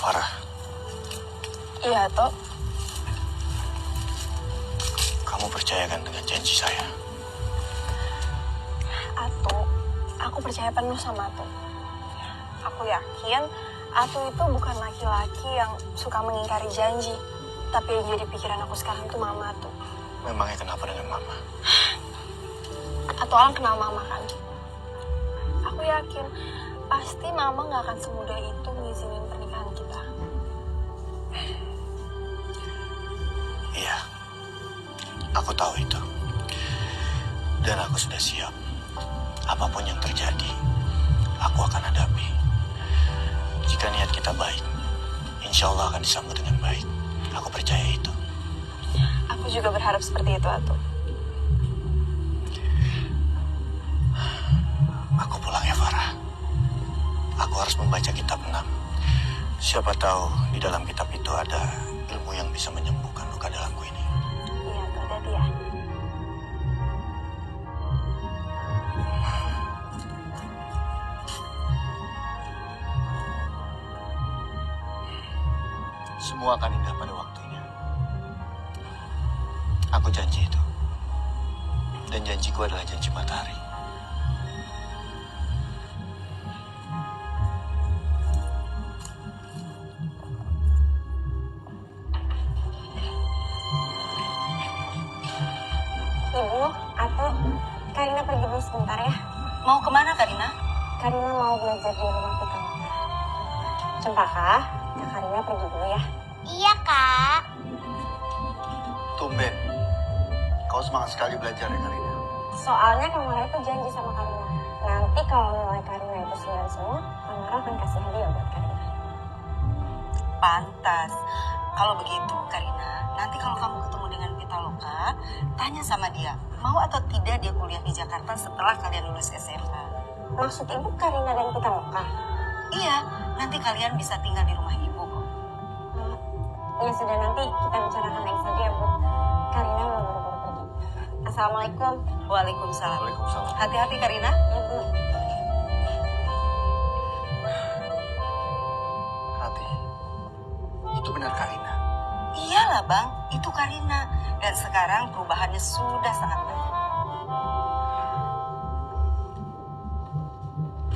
Farah. Iya, Tok. Kamu percaya kan dengan janji saya? Atuk, aku percaya penuh sama Atuk. Aku yakin Atuk itu bukan laki-laki yang suka mengingkari janji. Tapi yang jadi pikiran aku sekarang itu Mama, Atuk. Memangnya kenapa dengan Mama? Atuk orang kenal Mama kan? Aku yakin pasti Mama gak akan semudah itu ngizinin pernikahan kita. Iya, aku tahu itu. Dan aku sudah siap. Apapun yang terjadi, aku akan hadapi. Jika niat kita baik, insya Allah akan disambut dengan baik. Aku percaya itu. Aku juga berharap seperti itu, Atuk. Aku pulang ya, Farah. Aku harus membaca kitab 6. Siapa tahu di dalam kitab itu ada ilmu yang bisa menyembuhkan luka dalamku ini. Iya, Atuk. Hati-hati ya. Semua akan indah pada waktunya. Aku janji itu. Dan janjiku adalah janji matahari. Ibu, Atuk, Karina pergi dulu sebentar ya. Mau kemana, Karina? Karina mau belajar di rumah kita. Cempaka, Kak Karina pergi dulu ya. Iya, Kak. Tumben. Kau semangat sekali belajar ya, Karina. Soalnya Kak Mara itu janji sama Karina. Nanti kalau nilai Karina itu 9 semua, Kak Mara akan kasih hadiah buat Karina. Pantas. Kalau begitu, Karina, nanti kalau kamu ketemu dengan Pitaloka, tanya sama dia, mau atau tidak dia kuliah di Jakarta setelah kalian lulus SMA. Maksud ibu Karina dan Pitaloka? Iya, nanti kalian bisa tinggal di rumah ibu kok. Ya sudah, nanti kita bicarakan lagi saja ya, Bu. Karina mau buru-buru pergi. Assalamualaikum. Waalaikumsalam. Waalaikumsalam. Hati-hati, Karina. Ya, Bu. Rati, itu benar Karina. Iyalah, Bang. Itu Karina. Dan sekarang perubahannya sudah sangat banyak.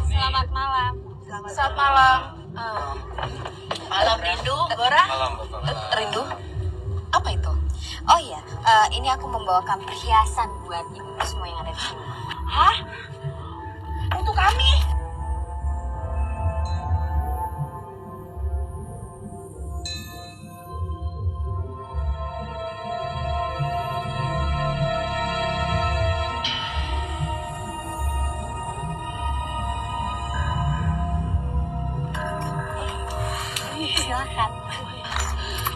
Selamat malam. Selamat malam. Malam, Rindu. Gora? Malam, Bapak. Rindu? Apa itu? Oh iya, ini aku membawakan perhiasan buat ibu semua yang ada di sini. Hah? Untuk kami? Silakan.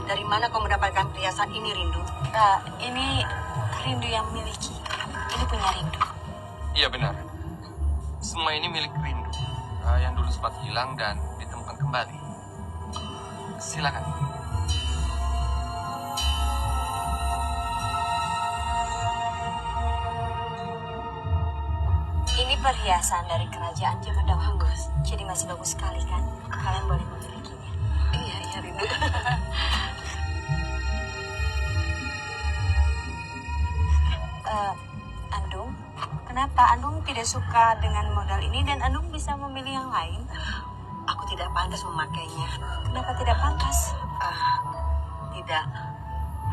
Dari mana kau mendapatkan perhiasan ini, Rindu? Ini Rindu yang miliki. Ini punya Rindu. Iya benar. Semua ini milik Rindu. Yang dulu sempat hilang dan ditemukan kembali. Silakan. Ini perhiasan dari kerajaan zaman dahulu. Jadi masih bagus sekali kan? Kalian boleh memilikinya. Iya, Rindu. Andung, kenapa Andung tidak suka dengan modal ini dan Andung bisa memilih yang lain? Aku tidak pantas memakainya. Kenapa tidak pantas? Tidak.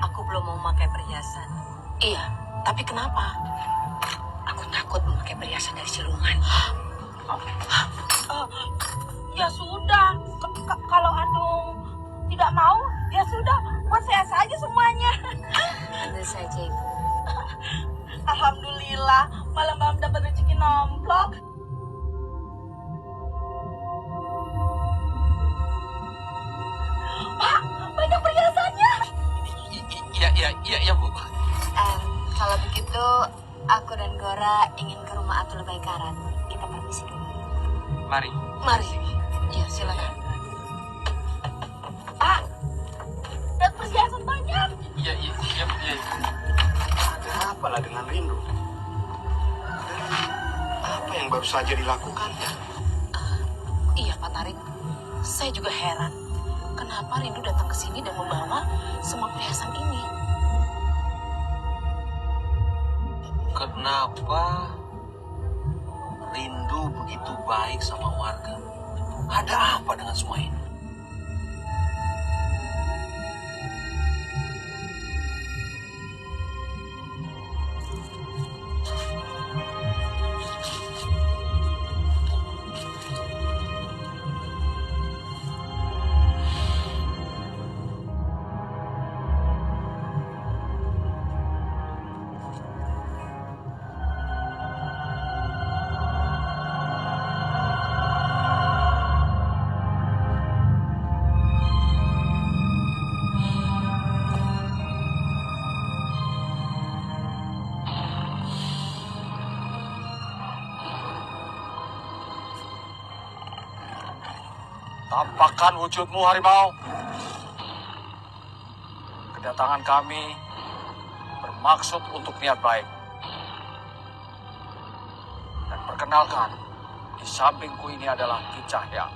Aku belum mau memakai perhiasan. Iya, tapi kenapa? Aku takut memakai perhiasan dari siluman. Ya sudah, kalau Andung tidak mau, ya sudah, buat saya saja semuanya. Ambil saja ibu. Alhamdulillah, malam-malam dapat rezeki nomplok. Pak, banyak perhiasannya. Iya, Bu. Kalau begitu, aku dan Gora ingin ke rumah Atul Baikaran. Kita permisi dulu. Mari. Mari. Iya, silakan. Pak, dan perhiasan banyak. Iya. Ada apalah dengan Rindu? Apa yang baru saja dilakukannya? Iya, Pak Tarik. Saya juga heran. kenapa Rindu datang ke sini dan membawa semua perhiasan ini? Kenapa Rindu begitu baik sama warga? Ada apa dengan semua ini? Tampakkan wujudmu, harimau. Kedatangan kami bermaksud untuk niat baik. Dan perkenalkan, di sampingku ini adalah Ki Cahya.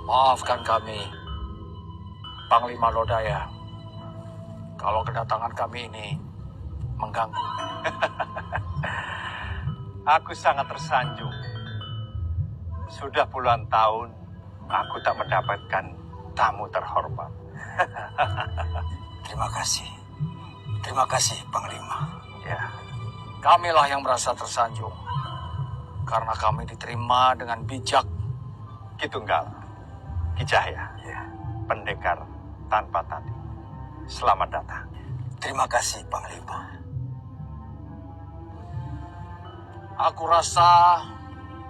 Maafkan kami, Panglima Lodaya, kalau kedatangan kami ini mengganggu. Aku sangat tersanjung. Sudah puluhan tahun aku tak mendapatkan tamu terhormat. Terima kasih. Terima kasih, Panglima. Ya, kamilah yang merasa tersanjung. Karena kami diterima dengan bijak. Ki Tunggal, Ki Cahya, pendekar tanpa tadi. Selamat datang. Terima kasih, Panglima. Aku rasa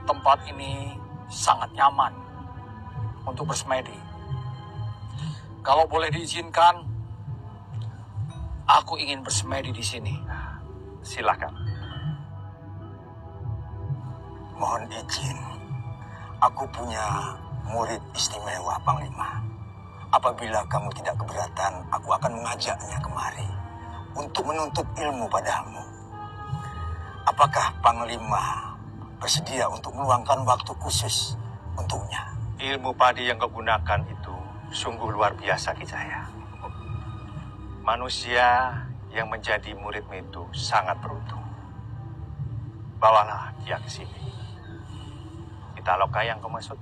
tempat ini sangat nyaman untuk bersemedi. Kalau boleh diizinkan, aku ingin bersemedi di sini. Silakan. Mohon izin. Aku punya murid istimewa, Panglima. Apabila kamu tidak keberatan, aku akan mengajaknya kemari untuk menuntut ilmu padamu. Apakah Panglima bersedia untuk meluangkan waktu khusus untuknya? Ilmu padi yang kau gunakan itu sungguh luar biasa, Ki Cahya. Manusia yang menjadi muridmu itu sangat beruntung. Bawalah dia ke sini. Pitaloka yang kau maksud?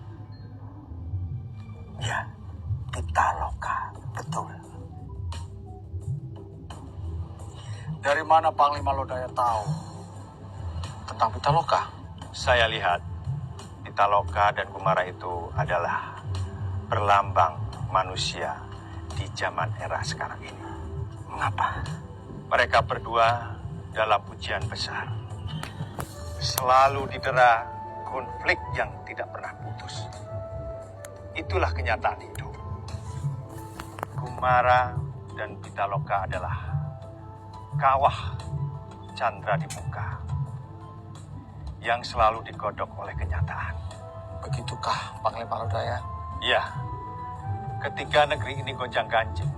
Ya, Pitaloka, betul. Dari mana Panglima Lodaya tahu tentang Pitaloka? Saya lihat Pitaloka dan Kumara itu adalah perlambang manusia di zaman era sekarang ini. Mengapa? Mereka berdua dalam ujian besar. Selalu didera konflik yang tidak pernah putus. Itulah kenyataan hidup. Kumara dan Pitaloka adalah kawah Chandra di muka yang selalu digodok oleh kenyataan. Begitukah Panglima Lodaya? Ya, ketika negeri ini gonjang-ganjing,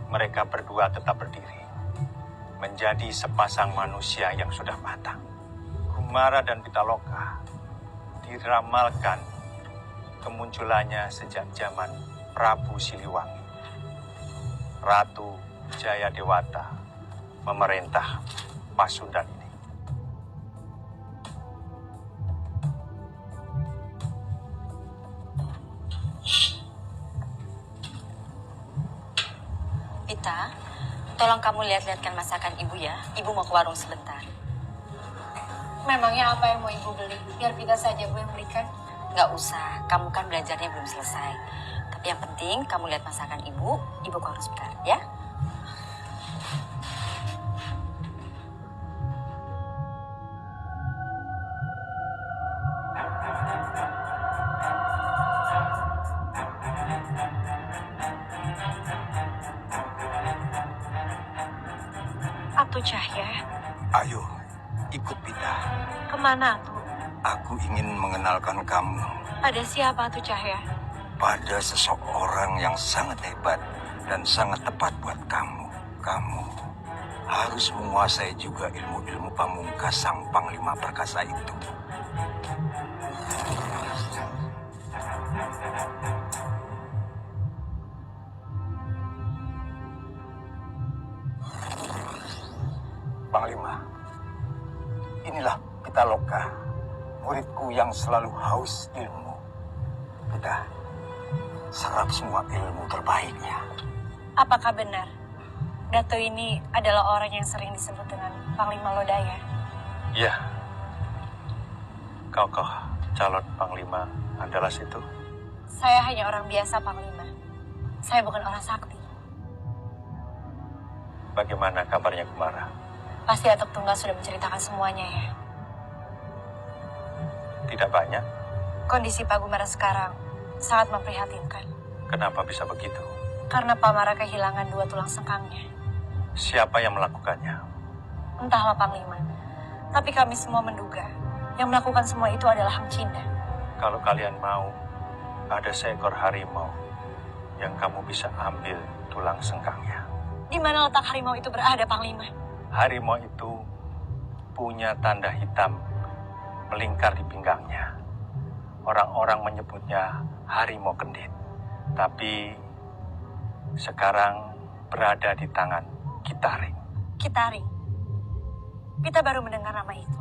mereka berdua tetap berdiri, menjadi sepasang manusia yang sudah matang. Kumara dan Pitaloka diramalkan kemunculannya sejak zaman Prabu Siliwangi. Ratu Jayadewata memerintah Pasundan ini. Pita, tolong kamu lihat-lihatkan masakan ibu ya. Ibu mau ke warung sebentar. Memangnya apa yang mau ibu beli? Biar Pita saja bu yang belikan. Nggak usah, kamu kan belajarnya belum selesai. Tapi yang penting kamu lihat masakan ibu ke warung sebentar ya. Atu Cahya, Ayo, ikut Pita. kemana Atu? Aku ingin mengenalkan kamu Pada siapa Atu Cahya? pada seseorang yang sangat hebat dan sangat tepat buat kamu. Kamu harus menguasai juga ilmu-ilmu pamungkas sang Panglima Perkasa itu. Panglima, inilah Pitaloka, muridku yang selalu haus ilmu. Kita serap semua ilmu terbaiknya. Apakah benar Dato ini adalah orang yang sering disebut dengan Panglima Lodaya? Iya. Kau calon Panglima Andalas itu? Saya hanya orang biasa, Panglima. Saya bukan orang sakti. Bagaimana kabarnya Kumara? Pasti Atuk Tunggal sudah menceritakan semuanya ya. Tidak banyak. Kondisi Pak Gumara sekarang sangat memprihatinkan. Kenapa bisa begitu? Karena Pak Mara kehilangan 2 tulang sengkangnya. Siapa yang melakukannya? Entahlah Panglima. Tapi kami semua menduga yang melakukan semua itu adalah Hang Cinda. Kalau kalian mau, ada seekor harimau yang kamu bisa ambil tulang sengkangnya. Di mana letak harimau itu berada, Panglima? Harimau itu punya tanda hitam melingkar di pinggangnya. Orang-orang menyebutnya harimau kendit. Tapi sekarang berada di tangan Kitaring. Kitaring. Kita baru mendengar nama itu.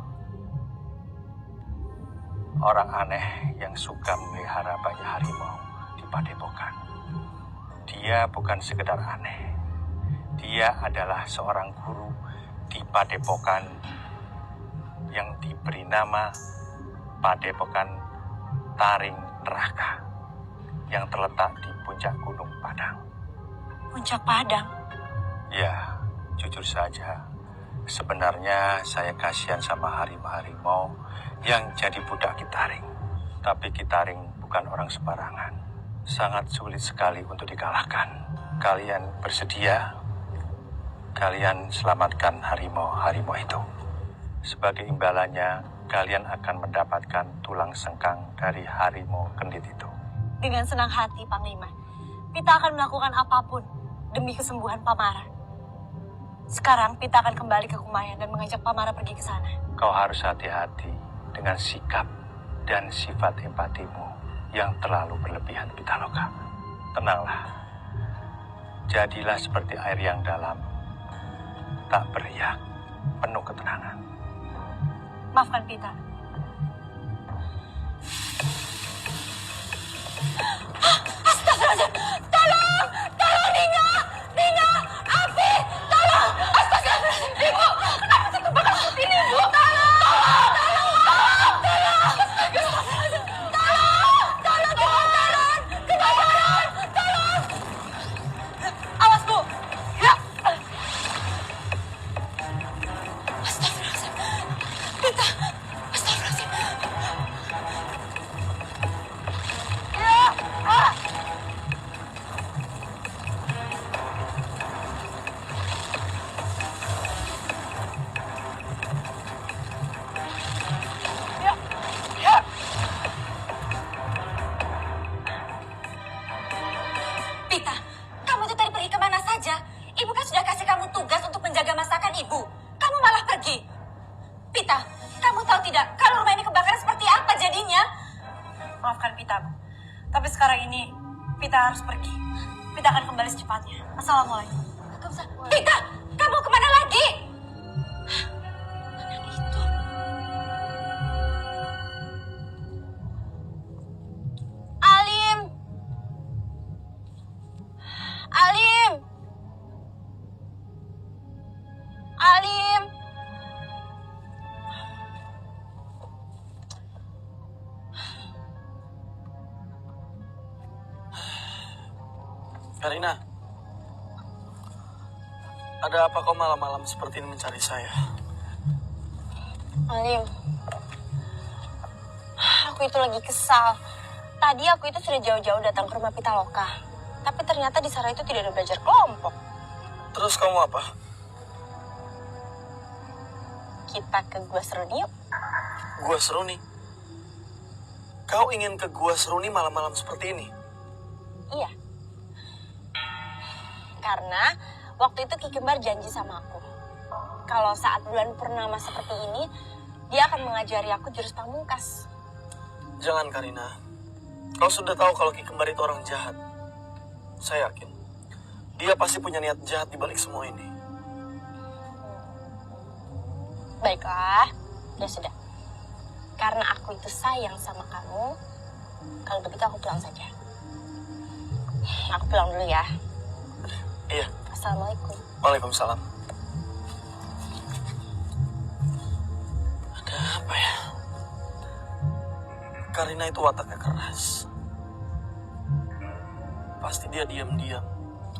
Orang aneh yang suka memelihara banyak harimau di Padepokan. Dia bukan sekedar aneh. Dia adalah seorang guru di Padepokan yang diberi nama Padepokan Taring Neraka yang terletak di puncak Gunung Padang. Puncak Padang? Ya, jujur saja. Sebenarnya saya kasihan sama harimau-harimau yang jadi budak Kitaring. Tapi Kitaring bukan orang sembarangan. Sangat sulit sekali untuk dikalahkan. Kalian bersedia? Kalian selamatkan harimau-harimau itu. Sebagai imbalannya, kalian akan mendapatkan tulang sengkang dari harimau kendit itu. Dengan senang hati, Panglima. Pita akan melakukan apapun demi kesembuhan Pamara. Sekarang Pita akan kembali ke Kumayan dan mengajak Pamara pergi ke sana. Kau harus hati-hati dengan sikap dan sifat empatimu yang terlalu berlebihan, Pitaloka. Tenanglah. Jadilah seperti air yang dalam, tak beriak, penuh ketenangan. Maafkan Pita. Astagfirullahaladzim! Tolong! Tolong Nina! Nina! Api! Tolong! Astagfirullahaladzim! Ibu! Kenapa saya kebakar seperti ini, Ibu? Tolong! Tolong! Tolong! Tolong! Astagfirullahaladzim! Tolong! Tolong! Kebakaran! Kebakaran! Tolong! Awas, Bu! Ya! Astagfirullahaladzim! Pita! Astagfirullahaladzim! Ya! Ah! Ya! Ya! Pita, kamu itu tadi pergi kemana saja? Ibu kan sudah kasih kamu tugas untuk menjaga masakan ibu. Kamu malah pergi. Pita, kamu tahu tidak kalau rumah ini kebakaran seperti apa jadinya? Maafkan Pita, Bu. Tapi sekarang ini Pita harus pergi. Pita akan kembali secepatnya. Assalamualaikum. Pita, kamu kemana lagi? Anak itu. Alim! Alim! Alim! Karina, ada apa kau malam-malam seperti ini mencari saya? Alim, aku itu lagi kesal. Tadi aku itu sudah jauh-jauh datang ke rumah Pitaloka. Tapi ternyata di sana itu tidak ada belajar kelompok. Terus kamu apa? Kita ke Gua Seruni yuk. Gua Seruni. Kau ingin ke Gua Seruni malam-malam seperti ini? Iya. Karena waktu itu Ki Kembar janji sama aku. Kalau saat bulan purnama seperti ini, dia akan mengajari aku jurus pamungkas. Jangan Karina. Kau sudah tahu kalau Ki Kembar itu orang jahat. Saya yakin. Dia pasti punya niat jahat di balik semua ini. Baiklah, ya sudah. Karena aku itu sayang sama kamu, kalau begitu aku pulang saja. Aku pulang dulu ya. Iya. Assalamualaikum. Waalaikumsalam. Ada apa ya? Karina itu wataknya keras. Pasti dia diam-diam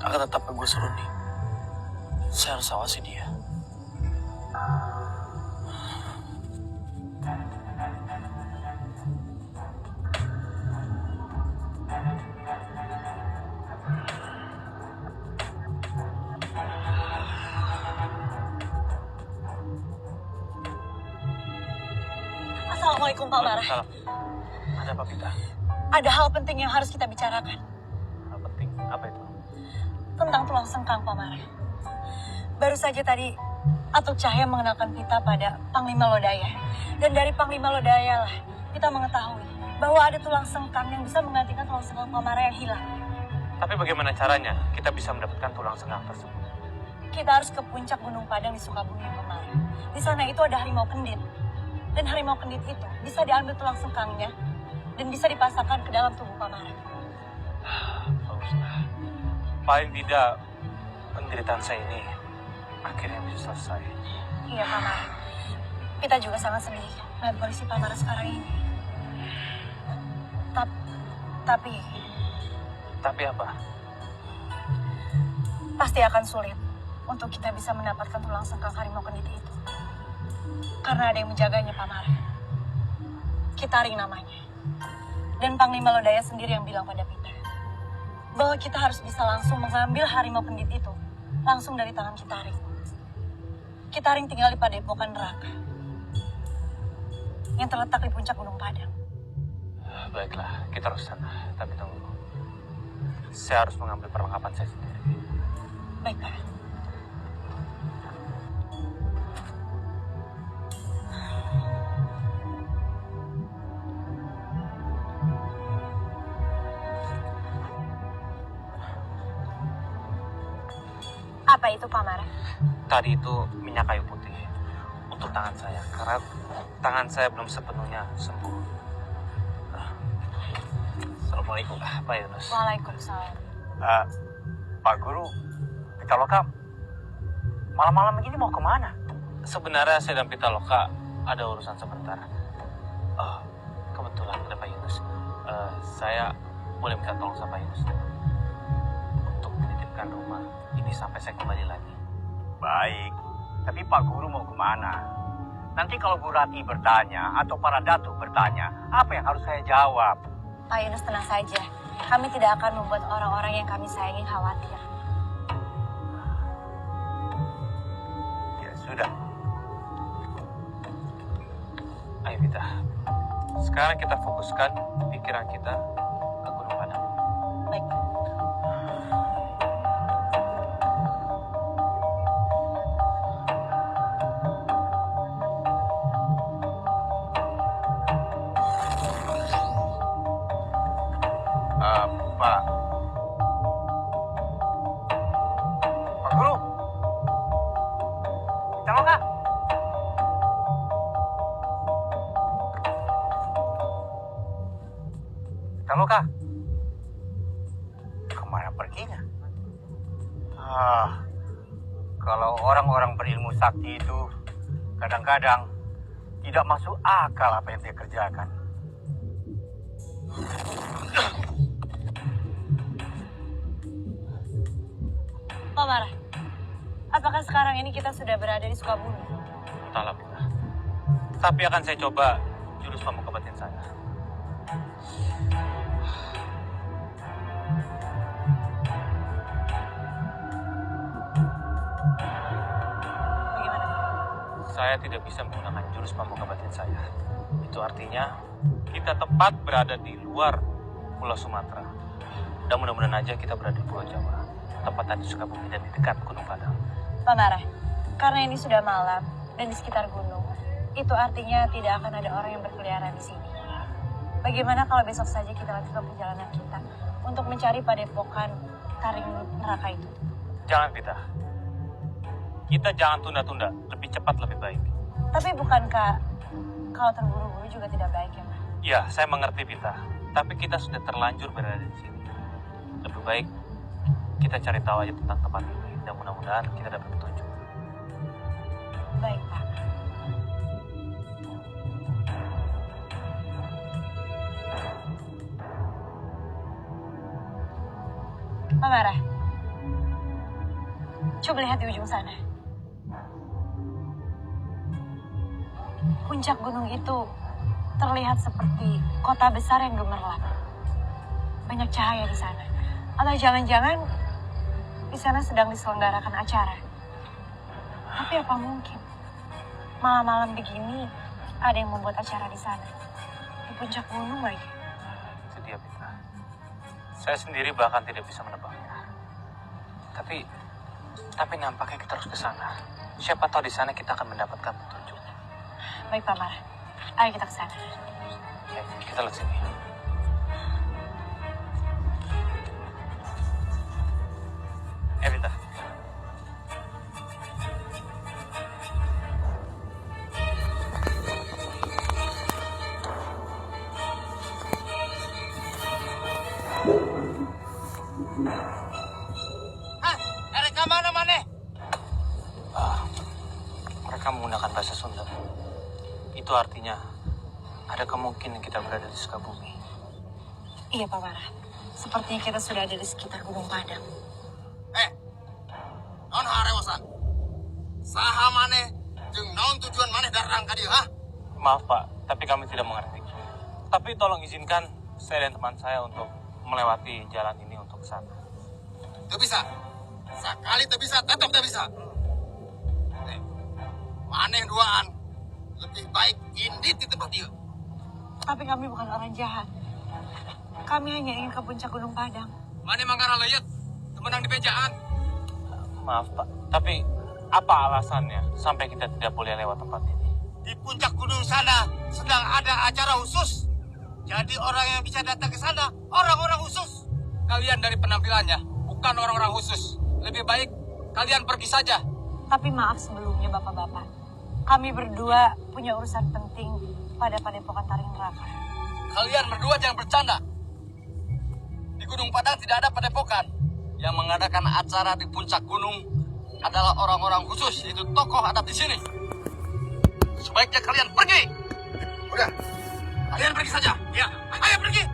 akan tetap ke gue seruni. Saya harus awasi dia. Assalamualaikum Pak Marah. Salam. Ada apa, Pita? Ada hal penting yang harus kita bicarakan. Hal penting? Apa itu? Tentang tulang sengkang Pak Marah. Baru saja tadi Atuk Cahaya mengenalkan Pita pada Panglima Lodaya. Dan dari Panglima Lodaya lah kita mengetahui bahwa ada tulang sengkang yang bisa menggantikan tulang sengkang Pak Marah yang hilang. Tapi bagaimana caranya kita bisa mendapatkan tulang sengkang tersebut? Kita harus ke puncak Gunung Padang di Sukabumi Pak Marah. Di sana itu ada harimau kendit. Dan harimau kendit itu bisa diambil tulang sengkangnya dan bisa dipasangkan ke dalam tubuh Pak Marah. Baguslah. Paling tidak penderitaan saya ini akhirnya bisa selesai. Iya Pak Marah. Kita juga sangat sedih melihat kondisi Pak Marah sekarang ini. Tapi Tapi apa? pasti akan sulit untuk kita bisa mendapatkan tulang sengkang harimau kendit itu. Karena ada yang menjaganya Pak Marah. Kitaring namanya. Dan Panglima Lodaya sendiri yang bilang pada Pita bahwa kita harus bisa langsung mengambil harimau kendit itu langsung dari tangan Kitaring. Kitaring tinggal di Padepokan Neraka yang terletak di puncak Gunung Padang. Baiklah, kita harus sana. Tapi tunggu. Saya harus mengambil perlengkapan saya sendiri. Baik Pak. Apa itu Pak Marah? Tadi itu minyak kayu putih untuk tangan saya. Karena tangan saya belum sepenuhnya sembuh. Assalamualaikum, Pak Yunus. Waalaikumsalam. Pak Guru, Pitaloka, malam-malam begini mau kemana? Sebenarnya saya dan Pitaloka ada urusan sebentar. Kebetulan ada Pak Yunus. Saya boleh minta tolong sama Pak Yunus untuk menitipkan rumah ini sampai saya kembali lagi. Baik, tapi Pak Guru mau kemana? Nanti kalau Bu Rati bertanya atau para datuk bertanya, apa yang harus saya jawab? Pak Yunus tenang saja. Kami tidak akan membuat orang-orang yang kami sayangi khawatir. Ya sudah. Ayo Pita, sekarang kita fokuskan pikiran kita ke Gunung Padang. Baik. Pak Guru, Pitaloka. Pitaloka, kemana perginya? Kalau orang-orang berilmu sakti itu kadang-kadang tidak masuk akal apa yang dia kerjakan. Pak Marah, apakah sekarang ini kita sudah berada di Sukabumi? Entahlah Pita. Tapi akan saya coba jurus pamungkas batin saya. Bagaimana? Saya tidak bisa menggunakan jurus pamungkas batin saya. Itu artinya kita tepat berada di luar Pulau Sumatera. Dan mudah-mudahan aja kita berada di Pulau Jawa. tepatnya di Sukabumi dan di dekat Gunung Padang. Pak Mara, karena ini sudah malam dan di sekitar gunung, itu artinya tidak akan ada orang yang berkeliaran di sini. Bagaimana kalau besok saja kita lanjutkan perjalanan kita untuk mencari padepokan taring neraka itu? Jangan, Pita. Kita jangan tunda-tunda, lebih cepat lebih baik. Tapi bukankah kalau terburu-buru juga tidak baik ya, Pak? Ya, saya mengerti, Pita. Tapi kita sudah terlanjur berada di sini. Lebih baik kita cari tahu aja tentang tempat ini dan mudah-mudahan kita dapat petunjuk. Baik, Pak. Pak Mara, coba lihat di ujung sana. Puncak gunung itu terlihat seperti kota besar yang gemerlap. Banyak cahaya di sana. Atau jangan-jangan di sana sedang diselenggarakan acara. Tapi apa mungkin malam-malam begini ada yang membuat acara di sana? Di puncak gunung lagi. Itu dia, Pita. Saya sendiri bahkan tidak bisa menebaknya. Tapi nampaknya kita harus ke sana. Siapa tahu di sana kita akan mendapatkan petunjuk. Baik, Pak Mara. Ayo kita ke sana. Oke, kita lihat sini. Pita. Mereka mana? Mereka menggunakan bahasa Sunda. Itu artinya ada kemungkinan kita berada di Sukabumi. Iya, Pak Mara. Sepertinya kita sudah ada di sekitar Gunung Padang. Non harewasan. Saha maneh jeung naon tujuan maneh datang ka dieu, ha? Maaf, Pak, tapi kami tidak mengerti. Tapi tolong izinkan saya dan teman saya untuk melewati jalan ini untuk ke sana. Teu bisa. Sakali teu bisa, tetep teu bisa. Maneh duaan lebih baik indit di tempat dieu. Tapi kami bukan orang jahat. Kami hanya ingin ke puncak Gunung Padang. Maneh mangkara leuyeut, teu menang di bejaan. Maaf, Pak, tapi apa alasannya sampai kita tidak boleh lewat tempat ini? Di puncak gunung sana sedang ada acara khusus. Jadi orang yang bisa datang ke sana orang-orang khusus. Kalian dari penampilannya bukan orang-orang khusus. Lebih baik kalian pergi saja. Tapi maaf sebelumnya, Bapak-Bapak. Kami berdua punya urusan penting pada padepokan taring neraka. Kalian berdua jangan bercanda. Di Gunung Padang tidak ada padepokan. Yang mengadakan acara di puncak gunung adalah orang-orang khusus, yaitu tokoh adat di sini. Sebaiknya kalian pergi. Udah, kalian pergi saja. Ya, ayo pergi.